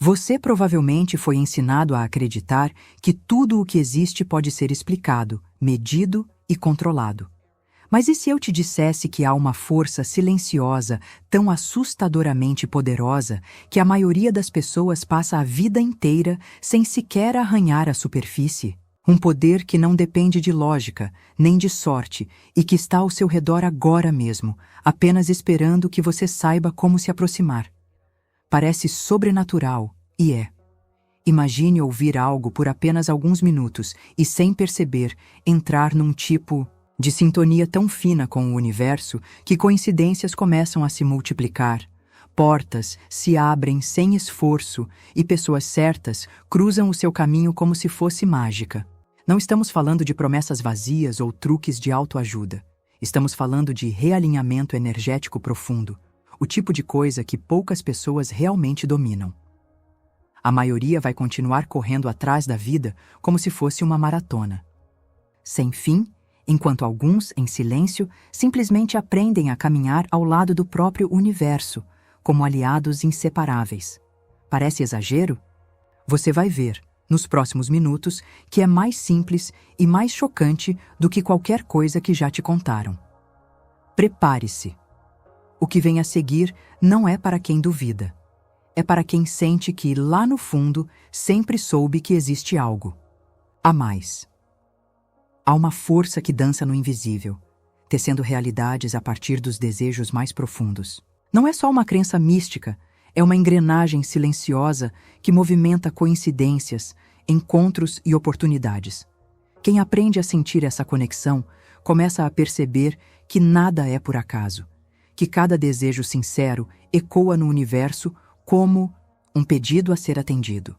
Você provavelmente foi ensinado a acreditar que tudo o que existe pode ser explicado, medido e controlado. Mas e se eu te dissesse que há uma força silenciosa, tão assustadoramente poderosa, que a maioria das pessoas passa a vida inteira sem sequer arranhar a superfície? Um poder que não depende de lógica, nem de sorte, e que está ao seu redor agora mesmo, apenas esperando que você saiba como se aproximar. Parece sobrenatural, e é. Imagine ouvir algo por apenas alguns minutos e, sem perceber, entrar num tipo de sintonia tão fina com o universo que coincidências começam a se multiplicar. Portas se abrem sem esforço e pessoas certas cruzam o seu caminho como se fosse mágica. Não estamos falando de promessas vazias ou truques de autoajuda. Estamos falando de realinhamento energético profundo, o tipo de coisa que poucas pessoas realmente dominam. A maioria vai continuar correndo atrás da vida como se fosse uma maratona, sem fim, enquanto alguns, em silêncio, simplesmente aprendem a caminhar ao lado do próprio universo, como aliados inseparáveis. Parece exagero? Você vai ver, nos próximos minutos, que é mais simples e mais chocante do que qualquer coisa que já te contaram. Prepare-se. O que vem a seguir não é para quem duvida. É para quem sente que, lá no fundo, sempre soube que existe algo. Há mais. Há uma força que dança no invisível, tecendo realidades a partir dos desejos mais profundos. Não é só uma crença mística, é uma engrenagem silenciosa que movimenta coincidências, encontros e oportunidades. Quem aprende a sentir essa conexão começa a perceber que nada é por acaso, que cada desejo sincero ecoa no universo como um pedido a ser atendido.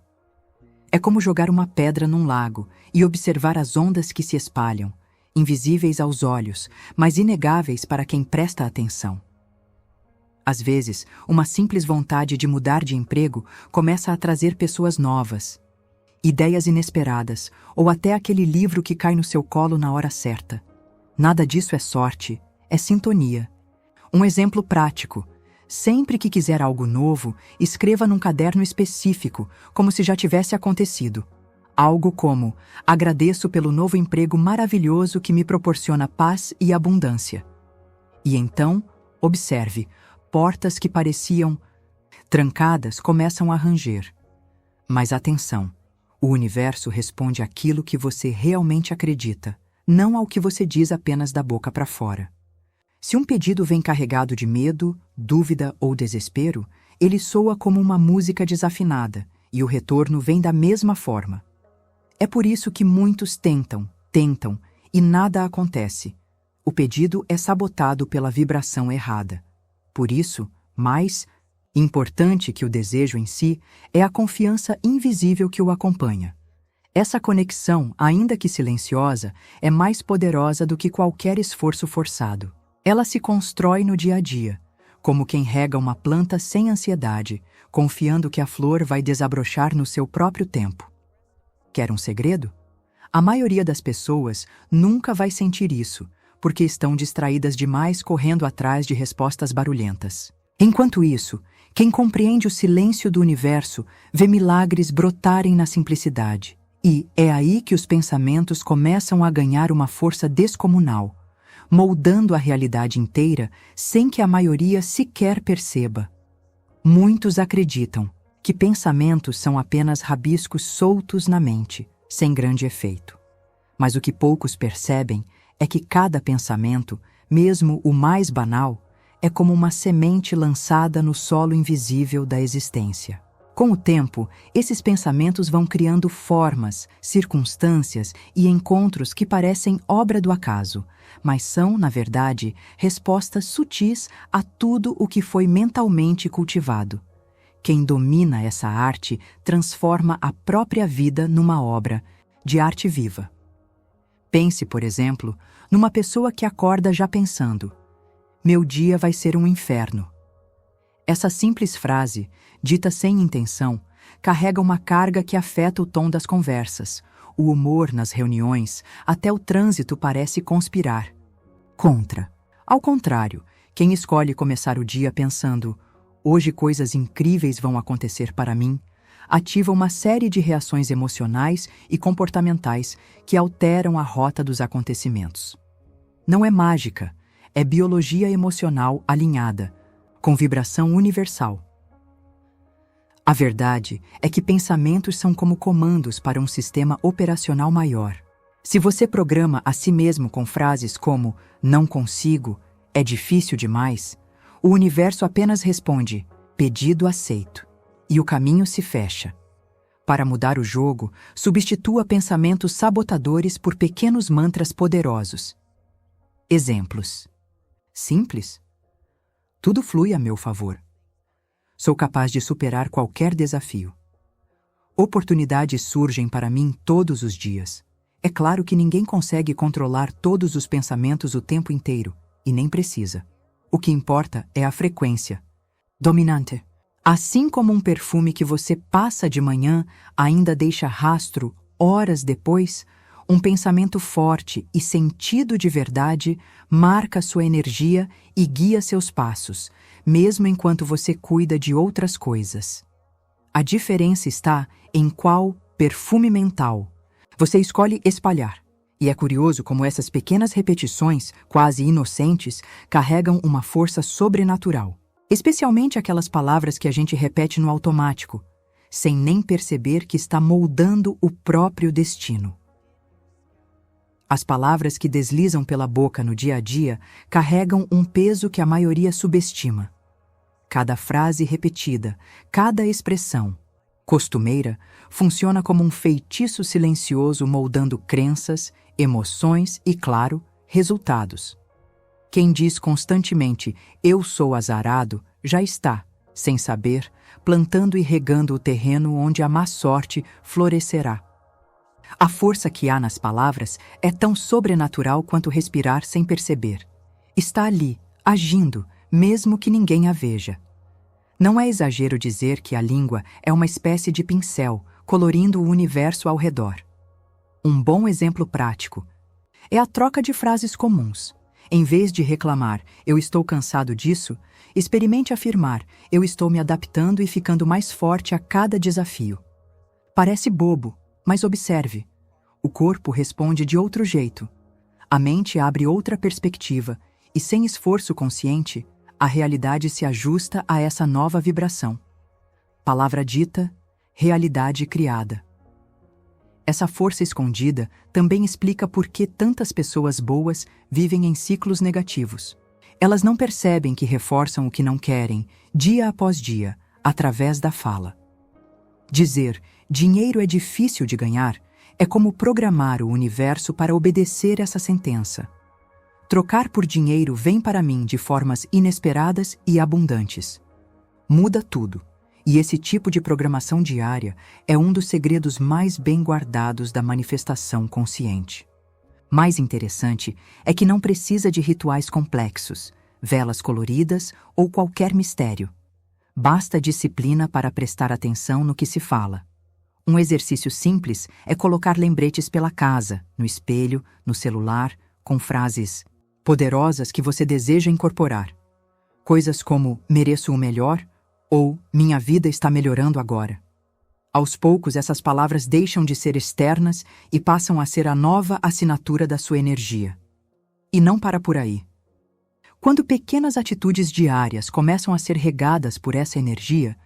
É como jogar uma pedra num lago e observar as ondas que se espalham, invisíveis aos olhos, mas inegáveis para quem presta atenção. Às vezes, uma simples vontade de mudar de emprego começa a trazer pessoas novas, ideias inesperadas, ou até aquele livro que cai no seu colo na hora certa. Nada disso é sorte, é sintonia. Um exemplo prático. Sempre que quiser algo novo, escreva num caderno específico, como se já tivesse acontecido. Algo como: agradeço pelo novo emprego maravilhoso que me proporciona paz e abundância. E então, observe, portas que pareciam trancadas começam a ranger. Mas atenção, o universo responde àquilo que você realmente acredita, não ao que você diz apenas da boca para fora. Se um pedido vem carregado de medo, dúvida ou desespero, ele soa como uma música desafinada, e o retorno vem da mesma forma. É por isso que muitos tentam, e nada acontece. O pedido é sabotado pela vibração errada. Por isso, mais importante que o desejo em si é a confiança invisível que o acompanha. Essa conexão, ainda que silenciosa, é mais poderosa do que qualquer esforço forçado. Ela se constrói no dia a dia, como quem rega uma planta sem ansiedade, confiando que a flor vai desabrochar no seu próprio tempo. Quer um segredo? A maioria das pessoas nunca vai sentir isso, porque estão distraídas demais correndo atrás de respostas barulhentas. Enquanto isso, quem compreende o silêncio do universo vê milagres brotarem na simplicidade. E é aí que os pensamentos começam a ganhar uma força descomunal, moldando a realidade inteira sem que a maioria sequer perceba. Muitos acreditam que pensamentos são apenas rabiscos soltos na mente, sem grande efeito. Mas o que poucos percebem é que cada pensamento, mesmo o mais banal, é como uma semente lançada no solo invisível da existência. Com o tempo, esses pensamentos vão criando formas, circunstâncias e encontros que parecem obra do acaso, mas são, na verdade, respostas sutis a tudo o que foi mentalmente cultivado. Quem domina essa arte transforma a própria vida numa obra de arte viva. Pense, por exemplo, numa pessoa que acorda já pensando: meu dia vai ser um inferno. Essa simples frase, dita sem intenção, carrega uma carga que afeta o tom das conversas, o humor nas reuniões, até o trânsito parece conspirar contra. Ao contrário, quem escolhe começar o dia pensando: hoje coisas incríveis vão acontecer para mim, ativa uma série de reações emocionais e comportamentais que alteram a rota dos acontecimentos. Não é mágica, é biologia emocional alinhada, com vibração universal. A verdade é que pensamentos são como comandos para um sistema operacional maior. Se você programa a si mesmo com frases como "não consigo", "é difícil demais", o universo apenas responde "pedido aceito", e o caminho se fecha. Para mudar o jogo, substitua pensamentos sabotadores por pequenos mantras poderosos. Exemplos. Simples. Tudo flui a meu favor. Sou capaz de superar qualquer desafio. Oportunidades surgem para mim todos os dias. É claro que ninguém consegue controlar todos os pensamentos o tempo inteiro, e nem precisa. O que importa é a frequência. Dominante. Assim como um perfume que você passa de manhã ainda deixa rastro horas depois, um pensamento forte e sentido de verdade marca sua energia e guia seus passos, mesmo enquanto você cuida de outras coisas. A diferença está em qual perfume mental você escolhe espalhar. E é curioso como essas pequenas repetições, quase inocentes, carregam uma força sobrenatural. Especialmente aquelas palavras que a gente repete no automático, sem nem perceber que está moldando o próprio destino. As palavras que deslizam pela boca no dia a dia carregam um peso que a maioria subestima. Cada frase repetida, cada expressão, costumeira, funciona como um feitiço silencioso moldando crenças, emoções e, claro, resultados. Quem diz constantemente "eu sou azarado" já está, sem saber, plantando e regando o terreno onde a má sorte florescerá. A força que há nas palavras é tão sobrenatural quanto respirar sem perceber. Está ali, agindo, mesmo que ninguém a veja. Não é exagero dizer que a língua é uma espécie de pincel, colorindo o universo ao redor. Um bom exemplo prático é a troca de frases comuns. Em vez de reclamar "eu estou cansado disso", experimente afirmar "eu estou me adaptando e ficando mais forte a cada desafio". Parece bobo, mas observe. O corpo responde de outro jeito. A mente abre outra perspectiva e, sem esforço consciente, a realidade se ajusta a essa nova vibração. Palavra dita, realidade criada. Essa força escondida também explica por que tantas pessoas boas vivem em ciclos negativos. Elas não percebem que reforçam o que não querem, dia após dia, através da fala. Dizer "dinheiro é difícil de ganhar" é como programar o universo para obedecer essa sentença. Trocar por dinheiro vem para mim de formas inesperadas e abundantes. Muda tudo. E esse tipo de programação diária é um dos segredos mais bem guardados da manifestação consciente. Mais interessante é que não precisa de rituais complexos, velas coloridas ou qualquer mistério. Basta disciplina para prestar atenção no que se fala. Um exercício simples é colocar lembretes pela casa, no espelho, no celular, com frases poderosas que você deseja incorporar. Coisas como "mereço o melhor" ou "minha vida está melhorando agora". Aos poucos, essas palavras deixam de ser externas e passam a ser a nova assinatura da sua energia. E não para por aí. Quando pequenas atitudes diárias começam a ser regadas por essa energia,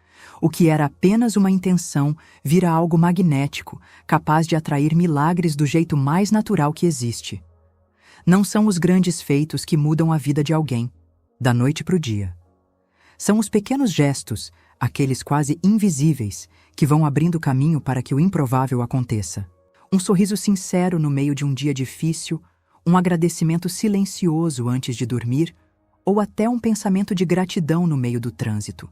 o que era apenas uma intenção vira algo magnético, capaz de atrair milagres do jeito mais natural que existe. Não são os grandes feitos que mudam a vida de alguém, da noite para o dia. São os pequenos gestos, aqueles quase invisíveis, que vão abrindo caminho para que o improvável aconteça. Um sorriso sincero no meio de um dia difícil, um agradecimento silencioso antes de dormir, ou até um pensamento de gratidão no meio do trânsito.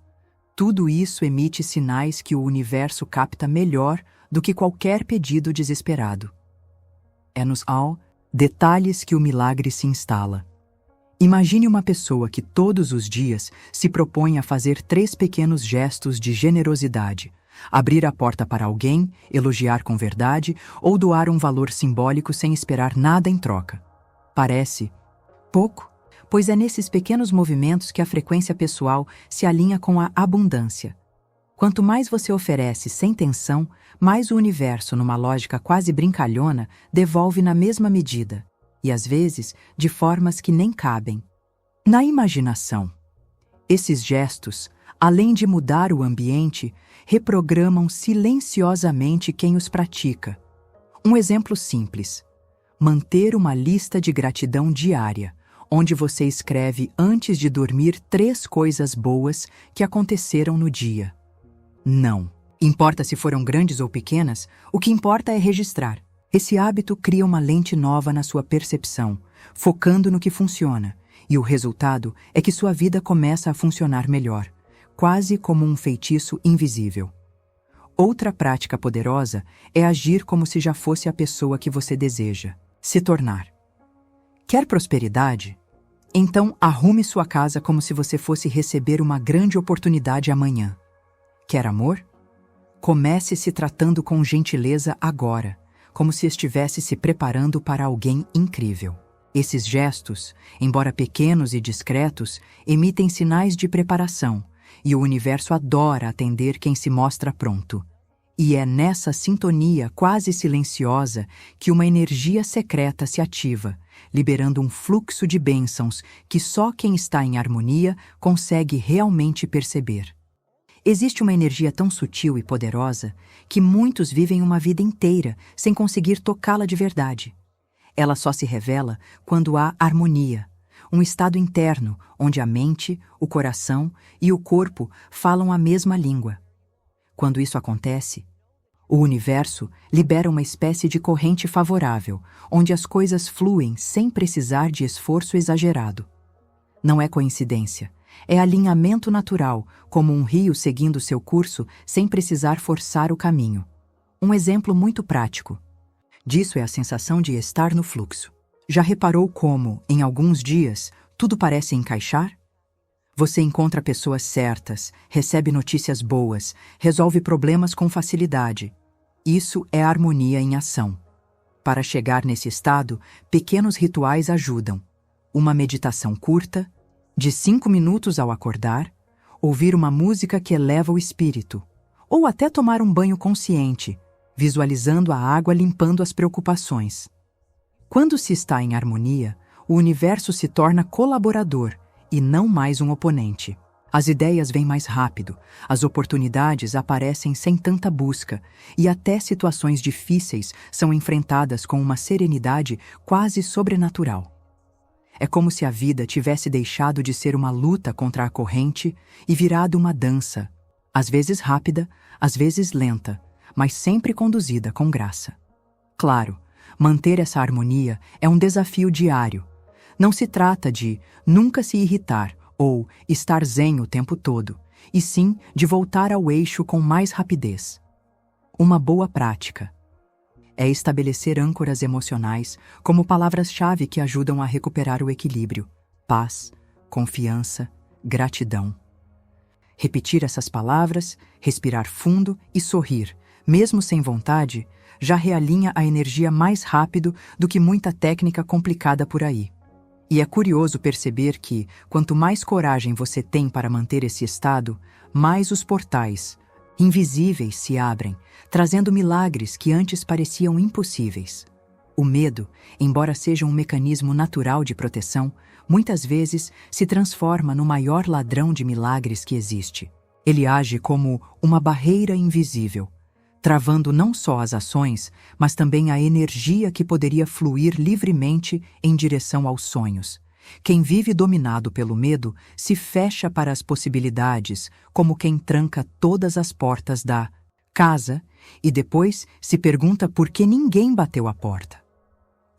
Tudo isso emite sinais que o universo capta melhor do que qualquer pedido desesperado. É nos detalhes que o milagre se instala. Imagine uma pessoa que todos os dias se propõe a fazer 3 pequenos gestos de generosidade: abrir a porta para alguém, elogiar com verdade ou doar um valor simbólico sem esperar nada em troca. Parece pouco, pois é nesses pequenos movimentos que a frequência pessoal se alinha com a abundância. Quanto mais você oferece sem tensão, mais o universo, numa lógica quase brincalhona, devolve na mesma medida, e às vezes de formas que nem cabem. Na imaginação, esses gestos, além de mudar o ambiente, reprogramam silenciosamente quem os pratica. Um exemplo simples: manter uma lista de gratidão diária, onde você escreve antes de dormir 3 coisas boas que aconteceram no dia. Não importa se foram grandes ou pequenas, o que importa é registrar. Esse hábito cria uma lente nova na sua percepção, focando no que funciona, e o resultado é que sua vida começa a funcionar melhor, quase como um feitiço invisível. Outra prática poderosa é agir como se já fosse a pessoa que você deseja se tornar. Quer prosperidade? Então arrume sua casa como se você fosse receber uma grande oportunidade amanhã. Quer amor? Comece se tratando com gentileza agora, como se estivesse se preparando para alguém incrível. Esses gestos, embora pequenos e discretos, emitem sinais de preparação, e o universo adora atender quem se mostra pronto. E é nessa sintonia quase silenciosa que uma energia secreta se ativa, liberando um fluxo de bênçãos que só quem está em harmonia consegue realmente perceber. Existe uma energia tão sutil e poderosa que muitos vivem uma vida inteira sem conseguir tocá-la de verdade. Ela só se revela quando há harmonia, um estado interno onde a mente, o coração e o corpo falam a mesma língua. Quando isso acontece, o universo libera uma espécie de corrente favorável, onde as coisas fluem sem precisar de esforço exagerado. Não é coincidência. É alinhamento natural, como um rio seguindo seu curso sem precisar forçar o caminho. Um exemplo muito prático disso é a sensação de estar no fluxo. Já reparou como, em alguns dias, tudo parece encaixar? Você encontra pessoas certas, recebe notícias boas, resolve problemas com facilidade. Isso é harmonia em ação. Para chegar nesse estado, pequenos rituais ajudam. Uma meditação curta, de 5 minutos ao acordar, ouvir uma música que eleva o espírito, ou até tomar um banho consciente, visualizando a água limpando as preocupações. Quando se está em harmonia, o universo se torna colaborador e não mais um oponente. As ideias vêm mais rápido, as oportunidades aparecem sem tanta busca e até situações difíceis são enfrentadas com uma serenidade quase sobrenatural. É como se a vida tivesse deixado de ser uma luta contra a corrente e virado uma dança, às vezes rápida, às vezes lenta, mas sempre conduzida com graça. Claro, manter essa harmonia é um desafio diário. Não se trata de nunca se irritar ou estar zen o tempo todo, e sim de voltar ao eixo com mais rapidez. Uma boa prática é estabelecer âncoras emocionais como palavras-chave que ajudam a recuperar o equilíbrio: paz, confiança, gratidão. Repetir essas palavras, respirar fundo e sorrir, mesmo sem vontade, já realinha a energia mais rápido do que muita técnica complicada por aí. E é curioso perceber que, quanto mais coragem você tem para manter esse estado, mais os portais invisíveis se abrem, trazendo milagres que antes pareciam impossíveis. O medo, embora seja um mecanismo natural de proteção, muitas vezes se transforma no maior ladrão de milagres que existe. Ele age como uma barreira invisível, travando não só as ações, mas também a energia que poderia fluir livremente em direção aos sonhos. Quem vive dominado pelo medo se fecha para as possibilidades, como quem tranca todas as portas da casa e depois se pergunta por que ninguém bateu a porta.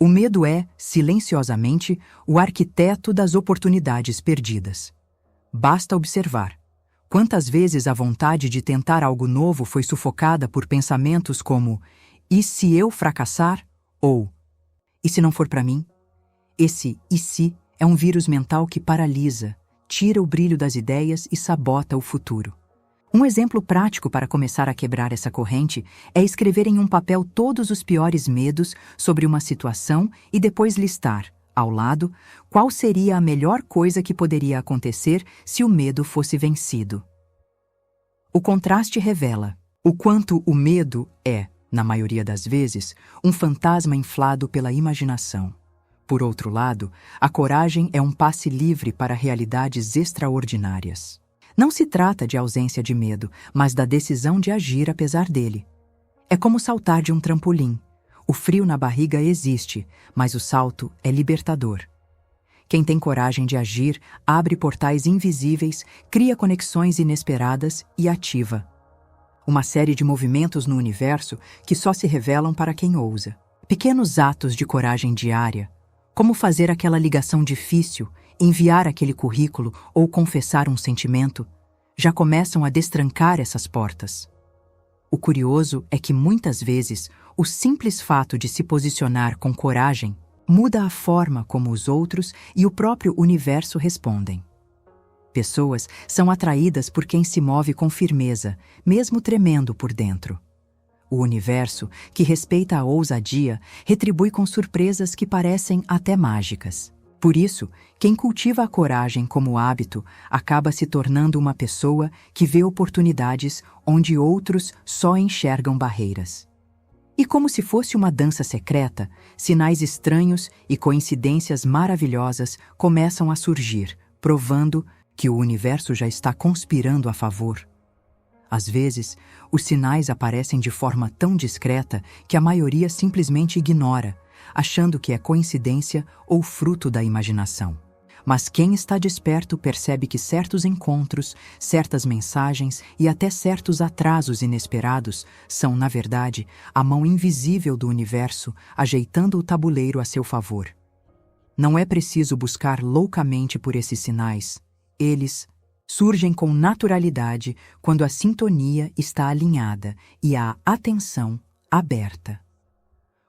O medo é, silenciosamente, o arquiteto das oportunidades perdidas. Basta observar. Quantas vezes a vontade de tentar algo novo foi sufocada por pensamentos como: e se eu fracassar? Ou e se não for para mim? Esse "e se" é um vírus mental que paralisa, tira o brilho das ideias e sabota o futuro. Um exemplo prático para começar a quebrar essa corrente é escrever em um papel todos os piores medos sobre uma situação e depois listar, ao lado, qual seria a melhor coisa que poderia acontecer se o medo fosse vencido. O contraste revela o quanto o medo é, na maioria das vezes, um fantasma inflado pela imaginação. Por outro lado, a coragem é um passe livre para realidades extraordinárias. Não se trata de ausência de medo, mas da decisão de agir apesar dele. É como saltar de um trampolim. O frio na barriga existe, mas o salto é libertador. Quem tem coragem de agir abre portais invisíveis, cria conexões inesperadas e ativa uma série de movimentos no universo que só se revelam para quem ousa. Pequenos atos de coragem diária, como fazer aquela ligação difícil, enviar aquele currículo ou confessar um sentimento, já começam a destrancar essas portas. O curioso é que muitas vezes o simples fato de se posicionar com coragem muda a forma como os outros e o próprio universo respondem. Pessoas são atraídas por quem se move com firmeza, mesmo tremendo por dentro. O universo, que respeita a ousadia, retribui com surpresas que parecem até mágicas. Por isso, quem cultiva a coragem como hábito acaba se tornando uma pessoa que vê oportunidades onde outros só enxergam barreiras. E como se fosse uma dança secreta, sinais estranhos e coincidências maravilhosas começam a surgir, provando que o universo já está conspirando a favor. Às vezes, os sinais aparecem de forma tão discreta que a maioria simplesmente ignora, achando que é coincidência ou fruto da imaginação. Mas quem está desperto percebe que certos encontros, certas mensagens e até certos atrasos inesperados são, na verdade, a mão invisível do universo ajeitando o tabuleiro a seu favor. Não é preciso buscar loucamente por esses sinais. Eles surgem com naturalidade quando a sintonia está alinhada e a atenção aberta.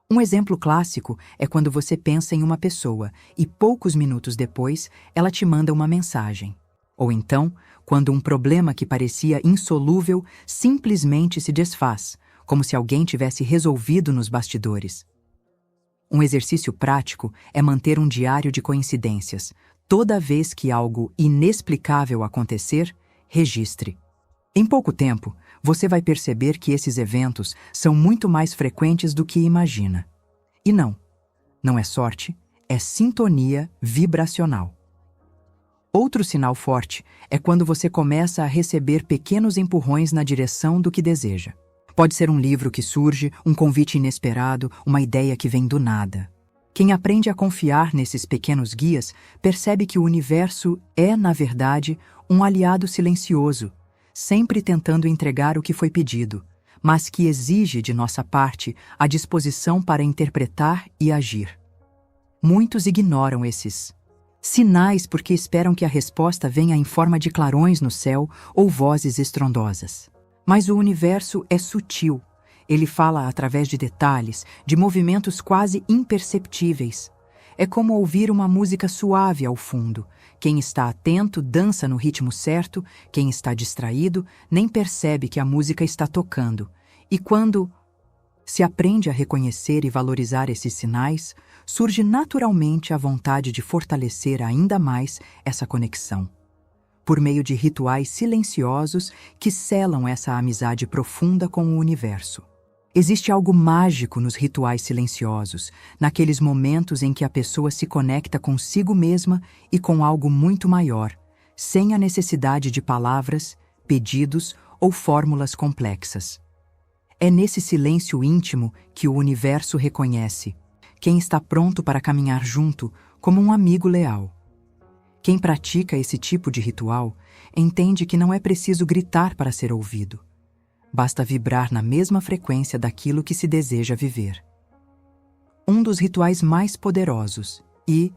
Um exemplo clássico é quando você pensa em uma pessoa e poucos minutos depois ela te manda uma mensagem. Ou então, quando um problema que parecia insolúvel simplesmente se desfaz, como se alguém tivesse resolvido nos bastidores. Um exercício prático é manter um diário de coincidências. Toda vez que algo inexplicável acontecer, registre. Em pouco tempo, você vai perceber que esses eventos são muito mais frequentes do que imagina. E não é sorte, é sintonia vibracional. Outro sinal forte é quando você começa a receber pequenos empurrões na direção do que deseja. Pode ser um livro que surge, um convite inesperado, uma ideia que vem do nada. Quem aprende a confiar nesses pequenos guias percebe que o universo é, na verdade, um aliado silencioso, sempre tentando entregar o que foi pedido, mas que exige de nossa parte a disposição para interpretar e agir. Muitos ignoram esses sinais porque esperam que a resposta venha em forma de clarões no céu ou vozes estrondosas. Mas o universo é sutil. Ele fala através de detalhes, de movimentos quase imperceptíveis. É como ouvir uma música suave ao fundo. Quem está atento dança no ritmo certo, quem está distraído nem percebe que a música está tocando. E quando se aprende a reconhecer e valorizar esses sinais, surge naturalmente a vontade de fortalecer ainda mais essa conexão. Por meio de rituais silenciosos que selam essa amizade profunda com o universo. Existe algo mágico nos rituais silenciosos, naqueles momentos em que a pessoa se conecta consigo mesma e com algo muito maior, sem a necessidade de palavras, pedidos ou fórmulas complexas. É nesse silêncio íntimo que o universo reconhece quem está pronto para caminhar junto como um amigo leal. Quem pratica esse tipo de ritual entende que não é preciso gritar para ser ouvido. Basta vibrar na mesma frequência daquilo que se deseja viver. Um dos rituais mais poderosos e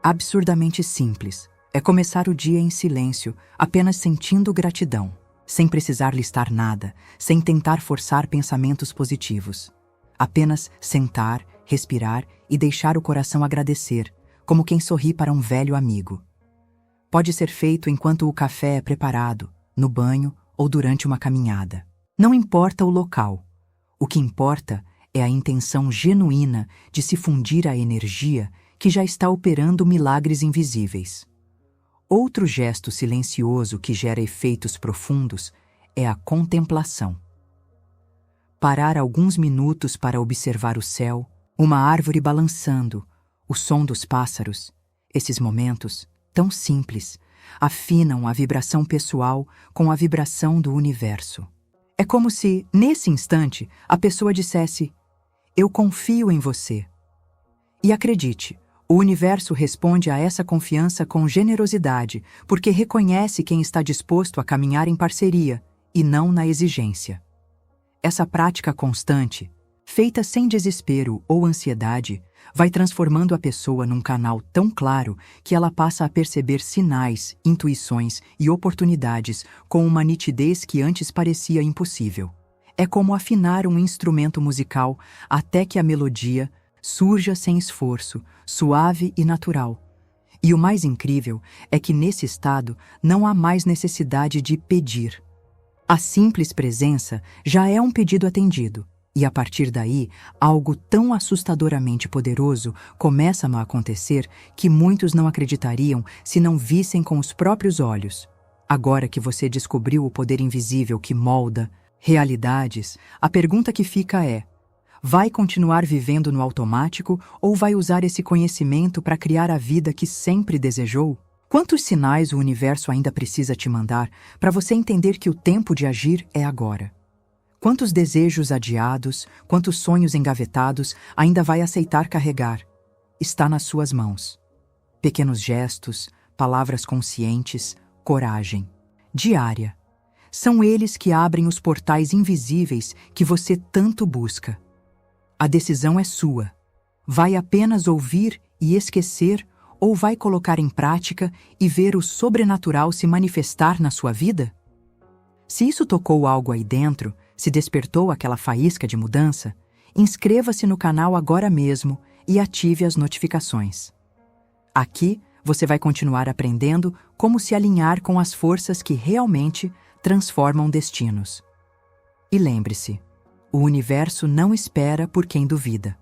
absurdamente simples é começar o dia em silêncio, apenas sentindo gratidão, sem precisar listar nada, sem tentar forçar pensamentos positivos. Apenas sentar, respirar e deixar o coração agradecer, como quem sorri para um velho amigo. Pode ser feito enquanto o café é preparado, no banho ou durante uma caminhada. Não importa o local. O que importa é a intenção genuína de se fundir a energia que já está operando milagres invisíveis. Outro gesto silencioso que gera efeitos profundos é a contemplação. Parar alguns minutos para observar o céu, uma árvore balançando, o som dos pássaros. Esses momentos, tão simples, afinam a vibração pessoal com a vibração do universo. É como se, nesse instante, a pessoa dissesse: "Eu confio em você." E acredite, o universo responde a essa confiança com generosidade, porque reconhece quem está disposto a caminhar em parceria e não na exigência. Essa prática constante, feita sem desespero ou ansiedade, vai transformando a pessoa num canal tão claro que ela passa a perceber sinais, intuições e oportunidades com uma nitidez que antes parecia impossível. É como afinar um instrumento musical até que a melodia surja sem esforço, suave e natural. E o mais incrível é que nesse estado não há mais necessidade de pedir. A simples presença já é um pedido atendido, e a partir daí, algo tão assustadoramente poderoso começa a acontecer que muitos não acreditariam se não vissem com os próprios olhos. Agora que você descobriu o poder invisível que molda realidades, a pergunta que fica é: vai continuar vivendo no automático ou vai usar esse conhecimento para criar a vida que sempre desejou? Quantos sinais o universo ainda precisa te mandar para você entender que o tempo de agir é agora? Quantos desejos adiados, quantos sonhos engavetados ainda vai aceitar carregar? Está nas suas mãos. Pequenos gestos, palavras conscientes, coragem. Diária. São eles que abrem os portais invisíveis que você tanto busca. A decisão é sua. Vai apenas ouvir e esquecer ou vai colocar em prática e ver o sobrenatural se manifestar na sua vida? Se isso tocou algo aí dentro, se despertou aquela faísca de mudança, inscreva-se no canal agora mesmo e ative as notificações. Aqui você vai continuar aprendendo como se alinhar com as forças que realmente transformam destinos. E lembre-se, o universo não espera por quem duvida.